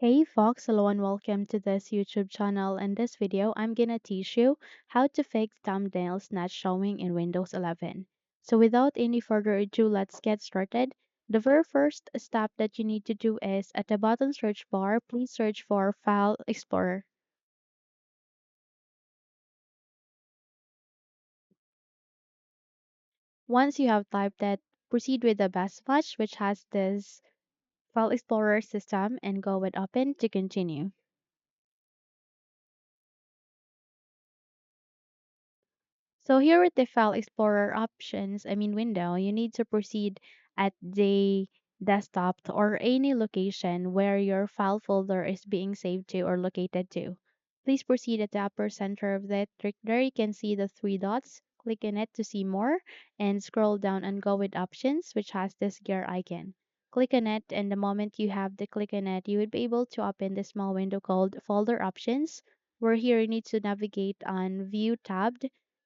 Hey Fox, hello and welcome to this YouTube channel. In this video, I'm gonna teach you how to fix thumbnails not showing in Windows 11. So without any further ado, let's get started. The very first step that you need to do is at the bottom search bar, please search for File Explorer. Once you have typed that, proceed with the best match, which has this File Explorer system, and go with Open to continue. So here with the File Explorer options, window, you need to proceed at the desktop or any location where your file folder is being saved to or located to. Please proceed at the upper center of that. There you can see the three dots. Click on it to see more and scroll down and go with options, which has this gear icon. Click on it, and the moment you have the click on it, you would be able to open the small window called Folder Options, where here you need to navigate on View tab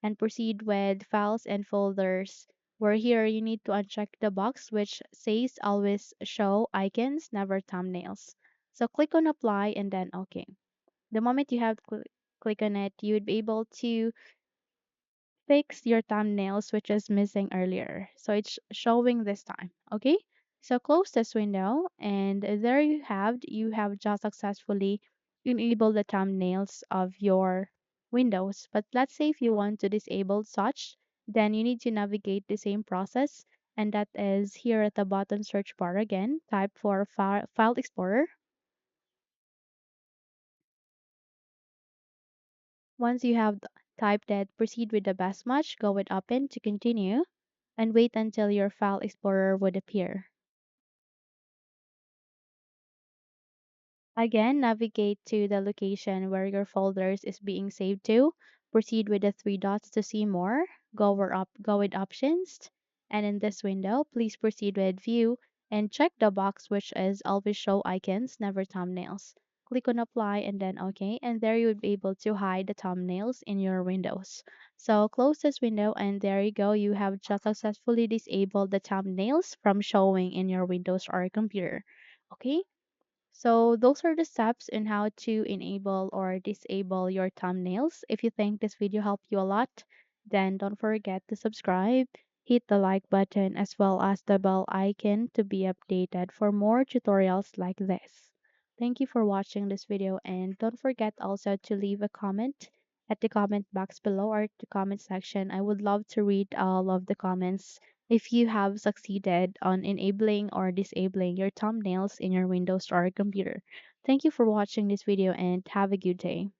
and proceed with files and folders, where here you need to uncheck the box which says always show icons, never thumbnails. So click on apply and then OK. The moment you have click on it, you would be able to fix your thumbnails which is missing earlier. So it's showing this time. Okay. So close this window and there you have just successfully enabled the thumbnails of your windows. But let's say if you want to disable such, then you need to navigate the same process, and that is here at the bottom search bar again. Type for File Explorer. Once you have typed that, proceed with the best match, go with Open to continue, and wait until your File Explorer would appear. Again, navigate to the location where your folders is being saved to. Proceed with the three dots to see more. Go with options. And in this window, please proceed with view and check the box which is always show icons, never thumbnails. Click on apply and then OK, and there you would be able to hide the thumbnails in your windows. So close this window and there you go. You have just successfully disabled the thumbnails from showing in your Windows or computer. Okay? So those are the steps in how to enable or disable your thumbnails. If you think this video helped you a lot, then don't forget to subscribe, hit the like button as well as the bell icon to be updated for more tutorials like this. Thank you for watching this video, and don't forget also to leave a comment at the comment box below or the comment section. I would love to read all of the comments if you have succeeded on enabling or disabling your thumbnails in your Windows or computer. Thank you for watching this video and have a good day.